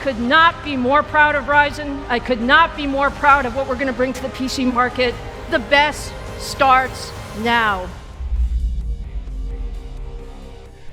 could not be more proud of Ryzen. I could not be more proud of what we're going to bring to the PC market. The best starts now.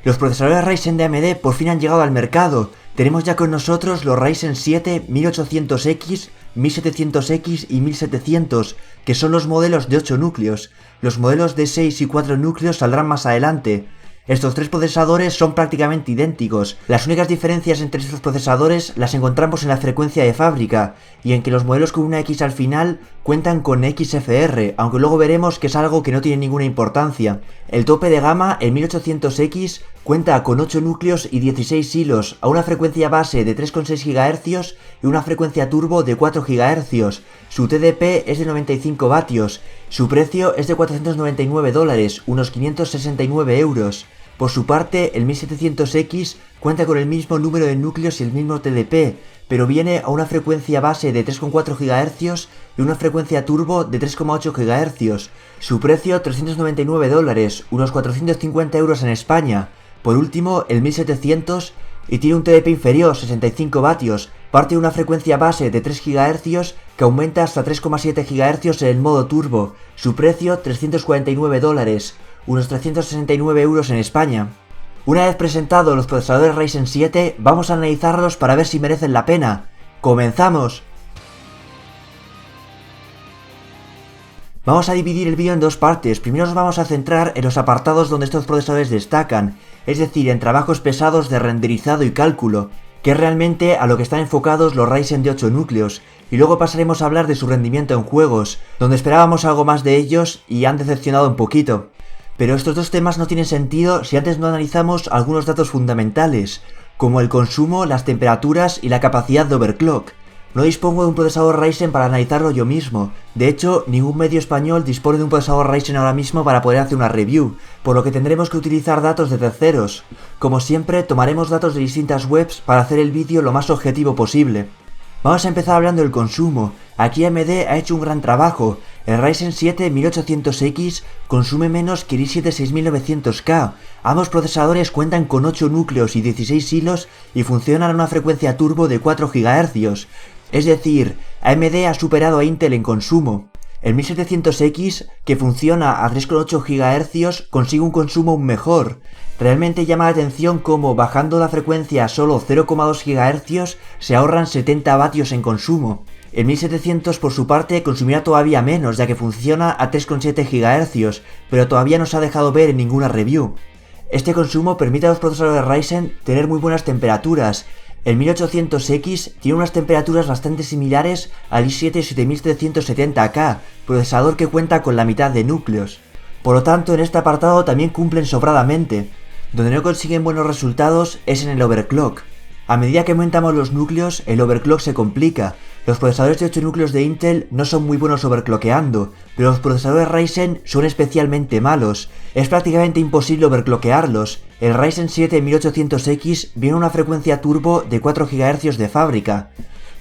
Los procesadores Ryzen de AMD por fin han llegado al mercado. Tenemos ya con nosotros los Ryzen 7 1800X, 1700X y 1700, que son los modelos de 8 núcleos. Los modelos de 6 y 4 núcleos saldrán más adelante. Estos tres procesadores son prácticamente idénticos. Las únicas diferencias entre estos procesadores las encontramos en la frecuencia de fábrica y en que los modelos con una X al final cuentan con XFR, aunque luego veremos que es algo que no tiene ninguna importancia. El tope de gama, el 1800X, cuenta con 8 núcleos y 16 hilos a una frecuencia base de 3,6 GHz y una frecuencia turbo de 4 GHz. Su TDP es de 95 vatios. Su precio es de $499, unos 569 euros. Por su parte, el 1700X cuenta con el mismo número de núcleos y el mismo TDP, pero viene a una frecuencia base de 3,4 GHz y una frecuencia turbo de 3,8 GHz. Su precio $399, unos 450 euros en España. Por último, el 1700 y tiene un TDP inferior, 65 vatios, parte de una frecuencia base de 3 GHz que aumenta hasta 3,7 GHz en el modo turbo. Su precio $349, unos 369 euros en España. Una vez presentados los procesadores Ryzen 7, vamos a analizarlos para ver si merecen la pena. ¡Comenzamos! Vamos a dividir el vídeo en dos partes. Primero nos vamos a centrar en los apartados donde estos procesadores destacan, es decir, en trabajos pesados de renderizado y cálculo, que es realmente a lo que están enfocados los Ryzen de 8 núcleos, y luego pasaremos a hablar de su rendimiento en juegos, donde esperábamos algo más de ellos y han decepcionado un poquito. Pero estos dos temas no tienen sentido si antes no analizamos algunos datos fundamentales, como el consumo, las temperaturas y la capacidad de overclock. No dispongo de un procesador Ryzen para analizarlo yo mismo. De hecho, ningún medio español dispone de un procesador Ryzen ahora mismo para poder hacer una review, por lo que tendremos que utilizar datos de terceros. Como siempre, tomaremos datos de distintas webs para hacer el vídeo lo más objetivo posible. Vamos a empezar hablando del consumo. Aquí AMD ha hecho un gran trabajo. El Ryzen 7 1800X consume menos que el i7 6900K. Ambos procesadores cuentan con 8 núcleos y 16 hilos y funcionan a una frecuencia turbo de 4 GHz. Es decir, AMD ha superado a Intel en consumo. El 1700X, que funciona a 3,8 GHz, consigue un consumo aún mejor. Realmente llama la atención cómo, bajando la frecuencia a solo 0,2 GHz, se ahorran 70 vatios en consumo. El 1700 por su parte consumirá todavía menos, ya que funciona a 3,7 GHz, pero todavía no se ha dejado ver en ninguna review. Este consumo permite a los procesadores Ryzen tener muy buenas temperaturas. El 1800X tiene unas temperaturas bastante similares al i7 7770K, procesador que cuenta con la mitad de núcleos. Por lo tanto, en este apartado también cumplen sobradamente. Donde no consiguen buenos resultados es en el overclock. A medida que aumentamos los núcleos, el overclock se complica. Los procesadores de 8 núcleos de Intel no son muy buenos overclockeando, pero los procesadores Ryzen son especialmente malos. Es prácticamente imposible overclockearlos. El Ryzen 7 1800X viene a una frecuencia turbo de 4 GHz de fábrica,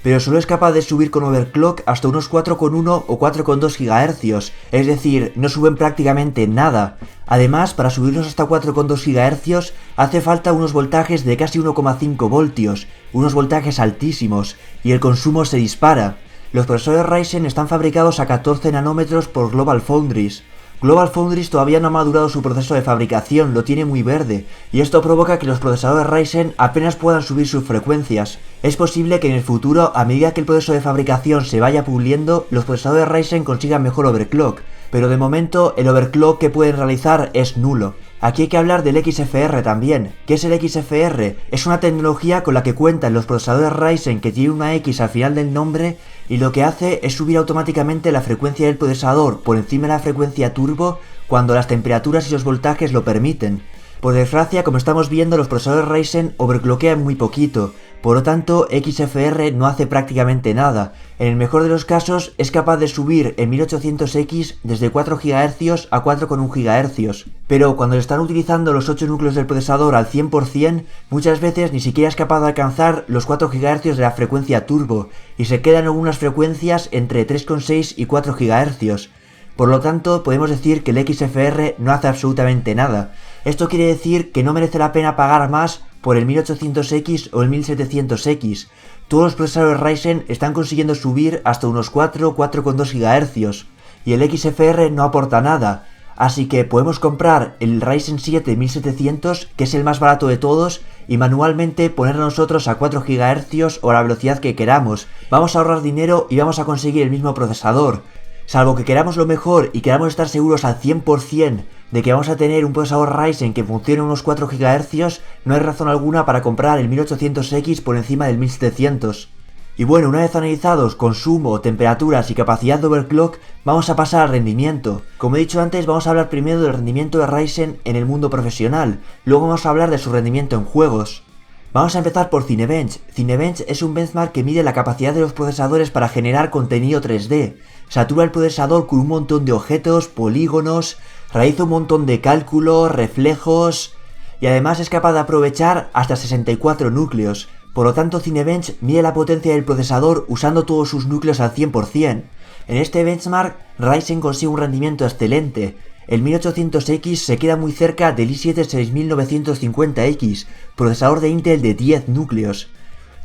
pero solo es capaz de subir con overclock hasta unos 4,1 o 4,2 GHz, es decir, no suben prácticamente nada. Además, para subirlos hasta 4,2 GHz hace falta unos voltajes de casi 1,5 voltios, unos voltajes altísimos, y el consumo se dispara. Los procesadores Ryzen están fabricados a 14 nanómetros por GlobalFoundries. GlobalFoundries todavía no ha madurado su proceso de fabricación, lo tiene muy verde, y esto provoca que los procesadores Ryzen apenas puedan subir sus frecuencias. Es posible que en el futuro, a medida que el proceso de fabricación se vaya puliendo, los procesadores Ryzen consigan mejor overclock, pero de momento el overclock que pueden realizar es nulo. Aquí hay que hablar del XFR también. ¿Qué es el XFR? Es una tecnología con la que cuentan los procesadores Ryzen que tiene una X al final del nombre y lo que hace es subir automáticamente la frecuencia del procesador por encima de la frecuencia turbo cuando las temperaturas y los voltajes lo permiten. Por desgracia, como estamos viendo, los procesadores Ryzen overclockean muy poquito, por lo tanto XFR no hace prácticamente nada. En el mejor de los casos es capaz de subir el 1800X desde 4 GHz a 4,1 GHz, pero cuando están utilizando los 8 núcleos del procesador al 100%, muchas veces ni siquiera es capaz de alcanzar los 4 GHz de la frecuencia turbo, y se quedan algunas frecuencias entre 3,6 y 4 GHz. Por lo tanto, podemos decir que el XFR no hace absolutamente nada. Esto quiere decir que no merece la pena pagar más por el 1800X o el 1700X. todos los procesadores Ryzen están consiguiendo subir hasta unos 4,2 GHz y el XFR no aporta nada, así que podemos comprar el Ryzen 7 1700, que es el más barato de todos, y manualmente poner nosotros a 4 GHz o a la velocidad que queramos. Vamos a ahorrar dinero y vamos a conseguir el mismo procesador. Salvo que queramos lo mejor y queramos estar seguros al 100% de que vamos a tener un procesador Ryzen que funcione a unos 4 GHz, no hay razón alguna para comprar el 1800X por encima del 1700. Y bueno, una vez analizados consumo, temperaturas y capacidad de overclock, vamos a pasar al rendimiento. Como he dicho antes, vamos a hablar primero del rendimiento de Ryzen en el mundo profesional, luego vamos a hablar de su rendimiento en juegos. Vamos a empezar por Cinebench. Cinebench es un benchmark que mide la capacidad de los procesadores para generar contenido 3D. Satura el procesador con un montón de objetos, polígonos, realiza un montón de cálculos, reflejos y además es capaz de aprovechar hasta 64 núcleos. Por lo tanto, Cinebench mide la potencia del procesador usando todos sus núcleos al 100%. En este benchmark, Ryzen consigue un rendimiento excelente. El 1800X se queda muy cerca del i7 6950X, procesador de Intel de 10 núcleos.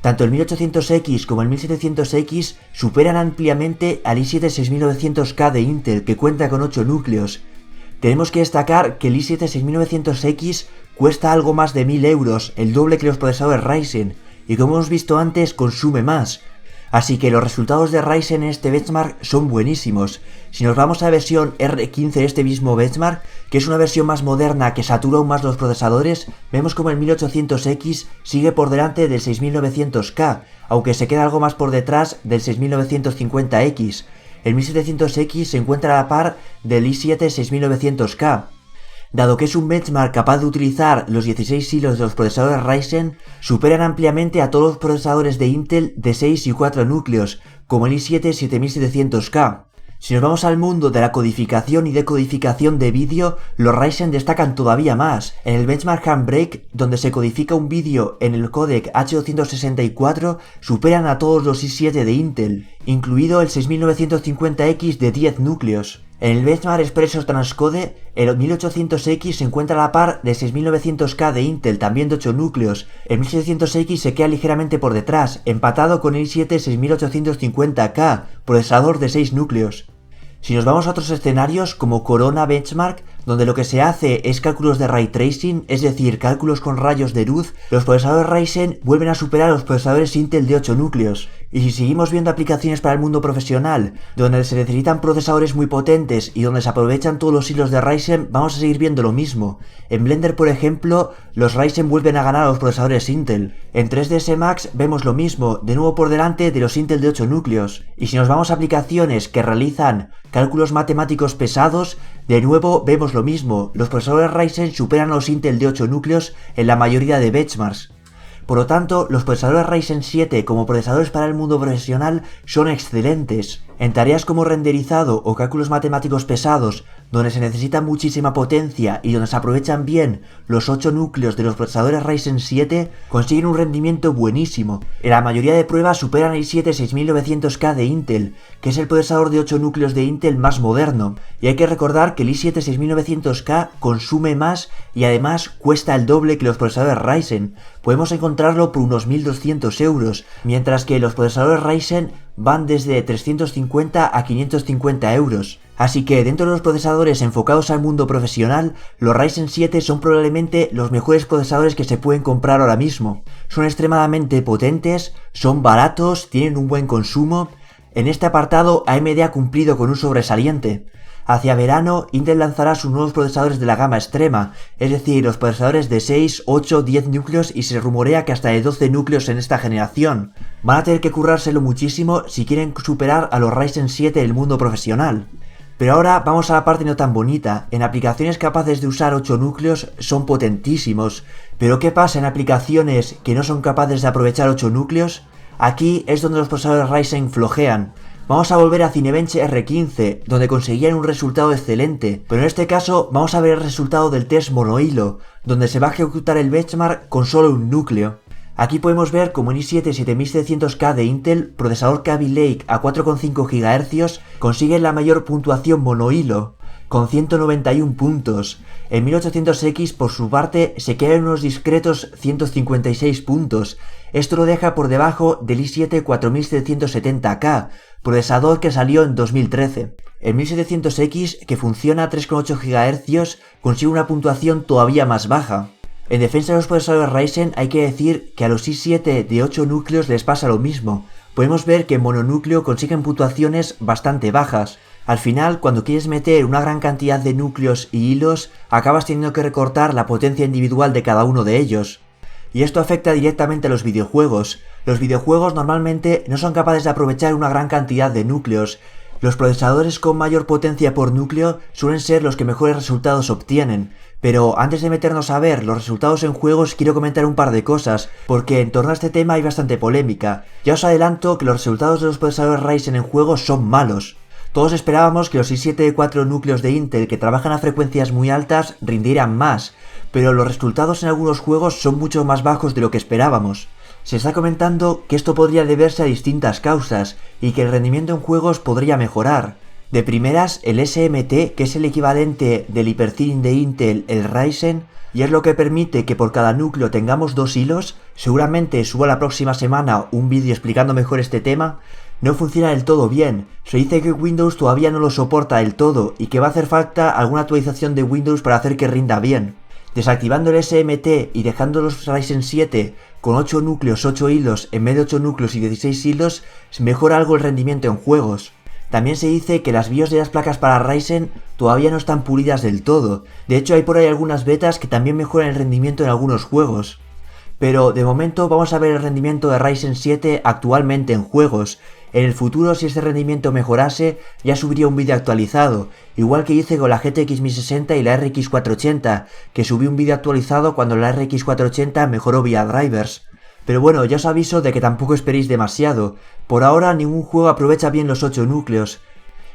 Tanto el 1800X como el 1700X superan ampliamente al i7 6900K de Intel, que cuenta con 8 núcleos. Tenemos que destacar que el i7 6900X cuesta algo más de 1000 euros, el doble que los procesadores Ryzen, y como hemos visto antes, consume más. Así que los resultados de Ryzen en este benchmark son buenísimos. Si nos vamos a la versión R15 de este mismo benchmark, que es una versión más moderna que satura aún más los procesadores, vemos como el 1800X sigue por delante del 6900K, aunque se queda algo más por detrás del 6950X. El 1700X se encuentra a la par del i7 6900K. Dado que es un benchmark capaz de utilizar los 16 hilos de los procesadores Ryzen, superan ampliamente a todos los procesadores de Intel de 6 y 4 núcleos, como el i7 7700K. Si nos vamos al mundo de la codificación y decodificación de vídeo, los Ryzen destacan todavía más. En el benchmark Handbrake, donde se codifica un vídeo en el códec H264, superan a todos los i7 de Intel, incluido el 6950X de 10 núcleos. En el benchmark Espresso Transcode, el 1800X se encuentra a la par del 6900K de Intel, también de 8 núcleos. El 1700X se queda ligeramente por detrás, empatado con el i7 6850K, procesador de 6 núcleos. Si nos vamos a otros escenarios como Corona Benchmark, donde lo que se hace es cálculos de Ray Tracing, es decir, cálculos con rayos de luz, los procesadores Ryzen vuelven a superar a los procesadores Intel de 8 núcleos. Y si seguimos viendo aplicaciones para el mundo profesional, donde se necesitan procesadores muy potentes y donde se aprovechan todos los hilos de Ryzen, vamos a seguir viendo lo mismo. En Blender, por ejemplo, los Ryzen vuelven a ganar a los procesadores Intel. En 3ds Max vemos lo mismo, de nuevo por delante de los Intel de 8 núcleos. Y si nos vamos a aplicaciones que realizan cálculos matemáticos pesados, de nuevo vemos lo mismo, los procesadores Ryzen superan a los Intel de 8 núcleos en la mayoría de benchmarks. Por lo tanto, los procesadores Ryzen 7 como procesadores para el mundo profesional son excelentes. En tareas como renderizado o cálculos matemáticos pesados, donde se necesita muchísima potencia y donde se aprovechan bien los 8 núcleos de los procesadores Ryzen 7, consiguen un rendimiento buenísimo. En la mayoría de pruebas superan el i7 6900K de Intel, que es el procesador de 8 núcleos de Intel más moderno. Y hay que recordar que el i7 6900K consume más y además cuesta el doble que los procesadores Ryzen. Podemos encontrarlo por unos 1200 euros, mientras que los procesadores Ryzen van desde 350 a 550 euros. Así que dentro de los procesadores enfocados al mundo profesional, los Ryzen 7 son probablemente los mejores procesadores que se pueden comprar ahora mismo. Son extremadamente potentes, son baratos, tienen un buen consumo. En este apartado AMD ha cumplido con un sobresaliente. Hacia verano, Intel lanzará sus nuevos procesadores de la gama extrema, es decir, los procesadores de 6, 8, 10 núcleos y se rumorea que hasta de 12 núcleos en esta generación. Van a tener que currárselo muchísimo si quieren superar a los Ryzen 7 del mundo profesional. Pero ahora vamos a la parte no tan bonita. En aplicaciones capaces de usar 8 núcleos son potentísimos. Pero ¿qué pasa en aplicaciones que no son capaces de aprovechar 8 núcleos? Aquí es donde los procesadores Ryzen flojean. Vamos a volver a Cinebench R15, donde conseguían un resultado excelente, pero en este caso vamos a ver el resultado del test monohilo, donde se va a ejecutar el benchmark con solo un núcleo. Aquí podemos ver como el i7 7700K de Intel, procesador Kaby Lake a 4,5 GHz, consigue la mayor puntuación monohilo, con 191 puntos. El 1800X por su parte se queda en unos discretos 156 puntos. Esto lo deja por debajo del i7 4770K, procesador que salió en 2013. El 1700X, que funciona a 3,8 GHz, consigue una puntuación todavía más baja. En defensa de los procesadores Ryzen hay que decir que a los i7 de 8 núcleos les pasa lo mismo. Podemos ver que en mononúcleo consiguen puntuaciones bastante bajas. Al final, cuando quieres meter una gran cantidad de núcleos y hilos, acabas teniendo que recortar la potencia individual de cada uno de ellos. Y esto afecta directamente a los videojuegos. Los videojuegos normalmente no son capaces de aprovechar una gran cantidad de núcleos. Los procesadores con mayor potencia por núcleo suelen ser los que mejores resultados obtienen. Pero antes de meternos a ver los resultados en juegos, quiero comentar un par de cosas, porque en torno a este tema hay bastante polémica. Ya os adelanto que los resultados de los procesadores Ryzen en juegos son malos. Todos esperábamos que los i7 de 4 núcleos de Intel que trabajan a frecuencias muy altas rindieran más, pero los resultados en algunos juegos son mucho más bajos de lo que esperábamos. Se está comentando que esto podría deberse a distintas causas y que el rendimiento en juegos podría mejorar. De primeras, el SMT, que es el equivalente del hiperthreading de Intel, el Ryzen, y es lo que permite que por cada núcleo tengamos 2 hilos, seguramente suba la próxima semana un vídeo explicando mejor este tema, no funciona del todo bien. Se dice que Windows todavía no lo soporta del todo y que va a hacer falta alguna actualización de Windows para hacer que rinda bien. Desactivando el SMT y dejando los Ryzen 7 con 8 núcleos, 8 hilos en vez de 8 núcleos y 16 hilos, mejora algo el rendimiento en juegos. También se dice que las BIOS de las placas para Ryzen todavía no están pulidas del todo. De hecho, hay por ahí algunas betas que también mejoran el rendimiento en algunos juegos. Pero de momento vamos a ver el rendimiento de Ryzen 7 actualmente en juegos. En el futuro, si este rendimiento mejorase, ya subiría un vídeo actualizado, igual que hice con la GTX 1060 y la RX 480, que subí un vídeo actualizado cuando la RX 480 mejoró vía drivers. Pero bueno, ya os aviso de que tampoco esperéis demasiado. Por ahora ningún juego aprovecha bien los 8 núcleos.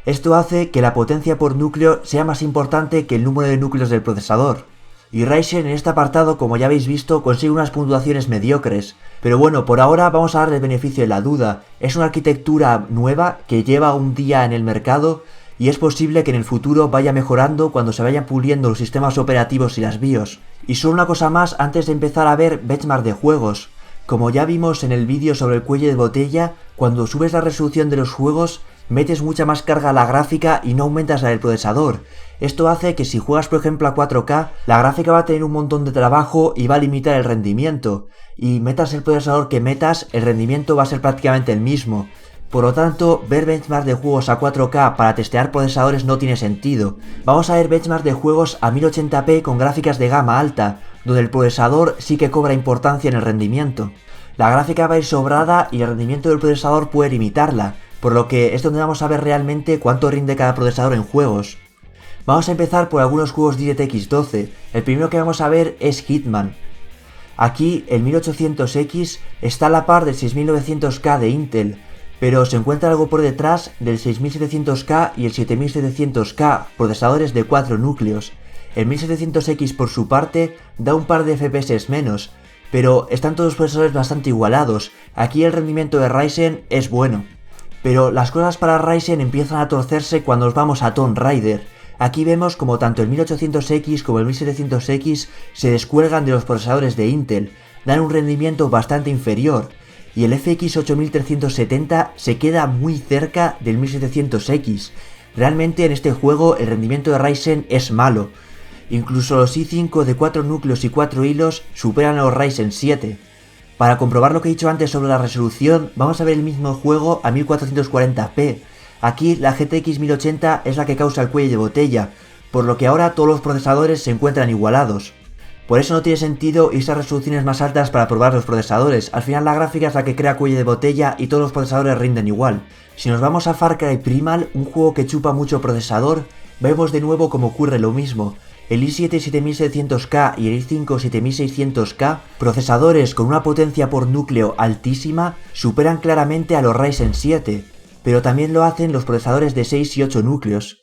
Esto hace que la potencia por núcleo sea más importante que el número de núcleos del procesador. Y Ryzen en este apartado, como ya habéis visto, consigue unas puntuaciones mediocres. Pero bueno, por ahora vamos a darle el beneficio de la duda. Es una arquitectura nueva que lleva un día en el mercado y es posible que en el futuro vaya mejorando cuando se vayan puliendo los sistemas operativos y las BIOS. Y solo una cosa más antes de empezar a ver benchmark de juegos. Como ya vimos en el vídeo sobre el cuello de botella, cuando subes la resolución de los juegos, metes mucha más carga a la gráfica y no aumentas la del procesador. Esto hace que si juegas por ejemplo a 4K, la gráfica va a tener un montón de trabajo y va a limitar el rendimiento. Y metas el procesador que metas, el rendimiento va a ser prácticamente el mismo. Por lo tanto, ver benchmark de juegos a 4K para testear procesadores no tiene sentido. Vamos a ver benchmark de juegos a 1080p con gráficas de gama alta, donde el procesador sí que cobra importancia en el rendimiento. La gráfica va a ir sobrada y el rendimiento del procesador puede limitarla, por lo que es donde vamos a ver realmente cuánto rinde cada procesador en juegos. Vamos a empezar por algunos juegos DirectX 12, el primero que vamos a ver es Hitman. Aquí el 1800X está a la par del 6900K de Intel, pero se encuentra algo por detrás del 6700K y el 7700K, procesadores de 4 núcleos. El 1700X por su parte da un par de FPS menos, pero están todos los procesadores bastante igualados. Aquí el rendimiento de Ryzen es bueno. Pero las cosas para Ryzen empiezan a torcerse cuando nos vamos a Tomb Raider. Aquí vemos como tanto el 1800X como el 1700X se descuelgan de los procesadores de Intel, dan un rendimiento bastante inferior, y el FX 8370 se queda muy cerca del 1700X. Realmente en este juego el rendimiento de Ryzen es malo. Incluso los i5 de 4 núcleos y 4 hilos superan a los Ryzen 7. Para comprobar lo que he dicho antes sobre la resolución, vamos a ver el mismo juego a 1440p. Aquí la GTX 1080 es la que causa el cuello de botella, por lo que ahora todos los procesadores se encuentran igualados. Por eso no tiene sentido irse a resoluciones más altas para probar los procesadores, al final la gráfica es la que crea cuello de botella y todos los procesadores rinden igual. Si nos vamos a Far Cry Primal, un juego que chupa mucho procesador, vemos de nuevo como ocurre lo mismo. El i7 7700K y el i5 7600K, procesadores con una potencia por núcleo altísima, superan claramente a los Ryzen 7, pero también lo hacen los procesadores de 6 y 8 núcleos.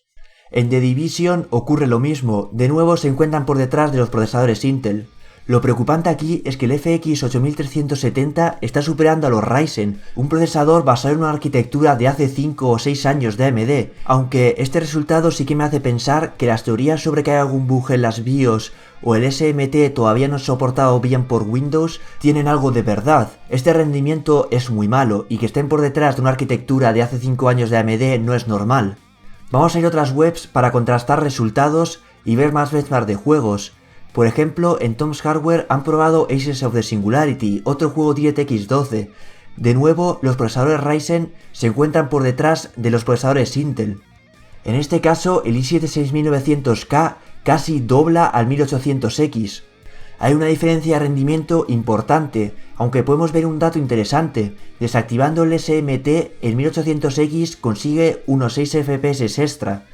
En The Division ocurre lo mismo, de nuevo se encuentran por detrás de los procesadores Intel. Lo preocupante aquí es que el FX 8370 está superando a los Ryzen, un procesador basado en una arquitectura de hace 5 o 6 años de AMD, aunque este resultado sí que me hace pensar que las teorías sobre que hay algún bug en las BIOS o el SMT todavía no es soportado bien por Windows tienen algo de verdad. Este rendimiento es muy malo y que estén por detrás de una arquitectura de hace 5 años de AMD no es normal. Vamos a ir a otras webs para contrastar resultados y ver más benchmarks de juegos. Por ejemplo, en Tom's Hardware han probado Aces of the Singularity, otro juego DirectX 12. De nuevo, los procesadores Ryzen se encuentran por detrás de los procesadores Intel. En este caso, el i7 6900K casi dobla al 1800X. Hay una diferencia de rendimiento importante, aunque podemos ver un dato interesante. Desactivando el SMT, el 1800X consigue unos 6 FPS extra.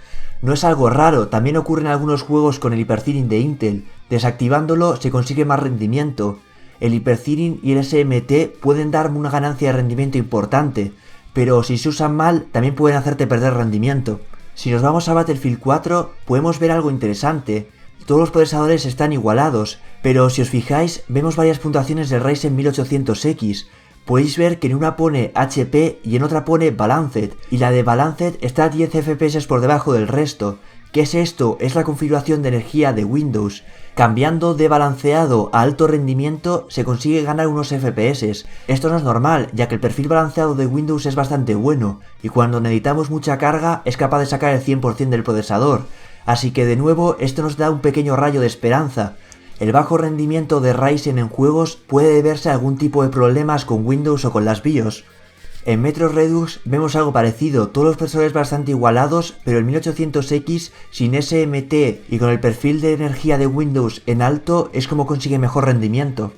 No es algo raro, también ocurre en algunos juegos con el hyperthreading de Intel. Desactivándolo se consigue más rendimiento. El hyperthreading y el SMT pueden dar una ganancia de rendimiento importante, pero si se usan mal también pueden hacerte perder rendimiento. Si nos vamos a Battlefield 4 podemos ver algo interesante. Todos los procesadores están igualados, pero si os fijáis vemos varias puntuaciones del Ryzen 1800X. Podéis ver que en una pone HP y en otra pone Balanced, y la de Balanced está a 10 FPS por debajo del resto. ¿Qué es esto? Es la configuración de energía de Windows. Cambiando de balanceado a alto rendimiento se consigue ganar unos FPS. Esto no es normal, ya que el perfil balanceado de Windows es bastante bueno, y cuando necesitamos mucha carga es capaz de sacar el 100% del procesador. Así que de nuevo esto nos da un pequeño rayo de esperanza. El bajo rendimiento de Ryzen en juegos puede deberse a algún tipo de problemas con Windows o con las BIOS. En Metro Redux vemos algo parecido, todos los procesadores bastante igualados, pero el 1800X sin SMT y con el perfil de energía de Windows en alto es como consigue mejor rendimiento.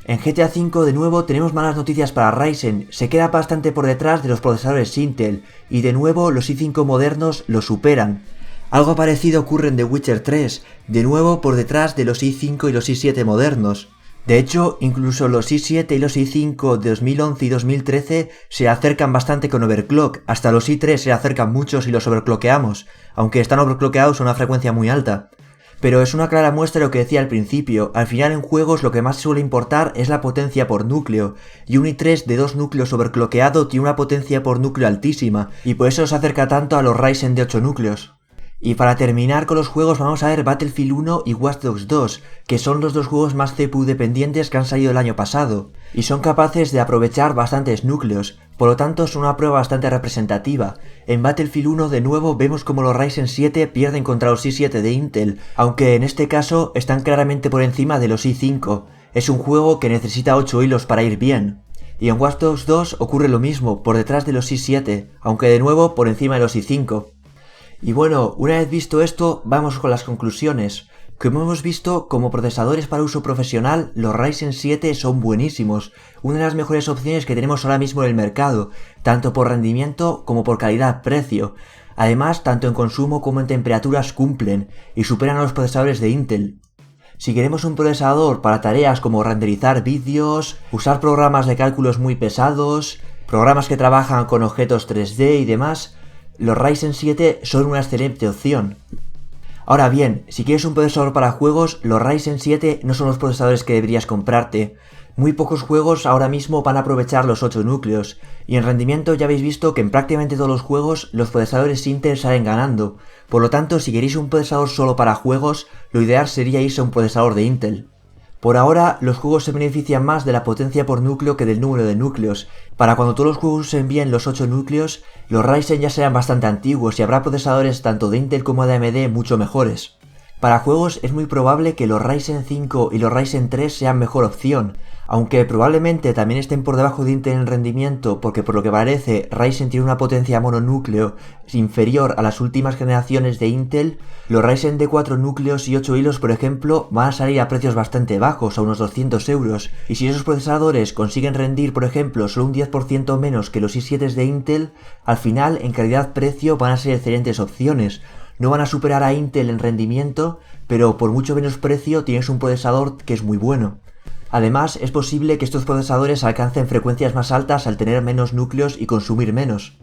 En GTA V de nuevo tenemos malas noticias para Ryzen, se queda bastante por detrás de los procesadores Intel, y de nuevo los i5 modernos lo superan. Algo parecido ocurre en The Witcher 3, de nuevo por detrás de los i5 y los i7 modernos. De hecho, incluso los i7 y los i5 de 2011 y 2013 se acercan bastante con overclock, hasta los i3 se acercan mucho si los overclockeamos, aunque están overclockeados a una frecuencia muy alta. Pero es una clara muestra de lo que decía al principio, al final en juegos lo que más suele importar es la potencia por núcleo, y un i3 de 2 núcleos overclockeado tiene una potencia por núcleo altísima, y por eso se acerca tanto a los Ryzen de 8 núcleos. Y para terminar con los juegos vamos a ver Battlefield 1 y Watch Dogs 2, que son los dos juegos más CPU dependientes que han salido el año pasado, y son capaces de aprovechar bastantes núcleos, por lo tanto son una prueba bastante representativa. En Battlefield 1 de nuevo vemos como los Ryzen 7 pierden contra los i7 de Intel, aunque en este caso están claramente por encima de los i5, es un juego que necesita 8 hilos para ir bien. Y en Watch Dogs 2 ocurre lo mismo, por detrás de los i7, aunque de nuevo por encima de los i5. Y bueno, una vez visto esto, vamos con las conclusiones. Como hemos visto, como procesadores para uso profesional, los Ryzen 7 son buenísimos, una de las mejores opciones que tenemos ahora mismo en el mercado, tanto por rendimiento como por calidad-precio. Además, tanto en consumo como en temperaturas cumplen, y superan a los procesadores de Intel. Si queremos un procesador para tareas como renderizar vídeos, usar programas de cálculos muy pesados, programas que trabajan con objetos 3D y demás, los Ryzen 7 son una excelente opción. Ahora bien, si quieres un procesador para juegos, los Ryzen 7 no son los procesadores que deberías comprarte. Muy pocos juegos ahora mismo van a aprovechar los 8 núcleos, y en rendimiento ya habéis visto que en prácticamente todos los juegos los procesadores Intel salen ganando. Por lo tanto, si queréis un procesador solo para juegos, lo ideal sería irse a un procesador de Intel. Por ahora, los juegos se benefician más de la potencia por núcleo que del número de núcleos. Para cuando todos los juegos usen bien los 8 núcleos, los Ryzen ya serán bastante antiguos y habrá procesadores tanto de Intel como de AMD mucho mejores. Para juegos es muy probable que los Ryzen 5 y los Ryzen 3 sean mejor opción, aunque probablemente también estén por debajo de Intel en rendimiento porque por lo que parece Ryzen tiene una potencia mononúcleo inferior a las últimas generaciones de Intel. Los Ryzen de 4 núcleos y 8 hilos por ejemplo van a salir a precios bastante bajos, a unos 200 euros, y si esos procesadores consiguen rendir por ejemplo solo un 10% menos que los i7 de Intel, al final en calidad-precio van a ser excelentes opciones. No van a superar a Intel en rendimiento, pero por mucho menos precio tienes un procesador que es muy bueno. Además, es posible que estos procesadores alcancen frecuencias más altas al tener menos núcleos y consumir menos.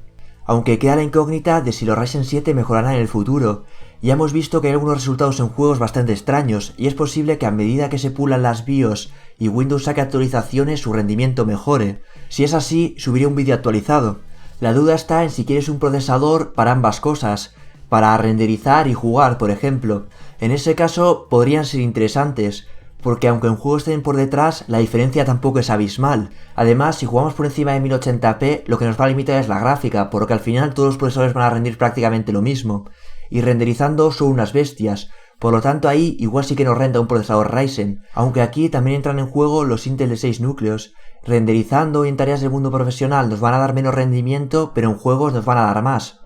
Aunque queda la incógnita de si los Ryzen 7 mejorarán en el futuro, Ya hemos visto que hay algunos resultados en juegos bastante extraños, y es posible que a medida que se pulan las BIOS y Windows saque actualizaciones su rendimiento mejore. Si es así, subiré un vídeo actualizado. La duda está en si quieres un procesador para ambas cosas, para renderizar y jugar, por ejemplo. En ese caso podrían ser interesantes, porque aunque en juegos estén por detrás, la diferencia tampoco es abismal. Además, si jugamos por encima de 1080p, lo que nos va a limitar es la gráfica, porque al final todos los procesadores van a rendir prácticamente lo mismo. Y renderizando son unas bestias, por lo tanto ahí igual sí que nos renta un procesador Ryzen, aunque aquí también entran en juego los Intel de 6 núcleos. Renderizando y en tareas del mundo profesional nos van a dar menos rendimiento, pero en juegos nos van a dar más.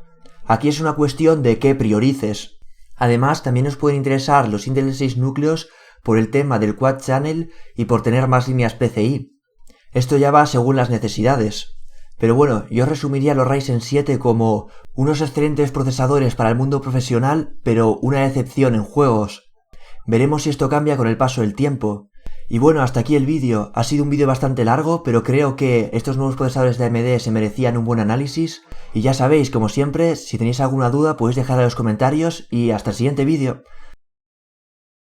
Aquí es una cuestión de qué priorices. Además, también nos pueden interesar los Intel de 6 núcleos por el tema del Quad Channel y por tener más líneas PCI. Esto ya va según las necesidades. Pero bueno, yo resumiría los Ryzen 7 como unos excelentes procesadores para el mundo profesional, pero una decepción en juegos. Veremos si esto cambia con el paso del tiempo. Y bueno, hasta aquí el vídeo. Ha sido un vídeo bastante largo, pero creo que estos nuevos procesadores de AMD se merecían un buen análisis. Y ya sabéis, como siempre, si tenéis alguna duda podéis dejarla en los comentarios y hasta el siguiente vídeo.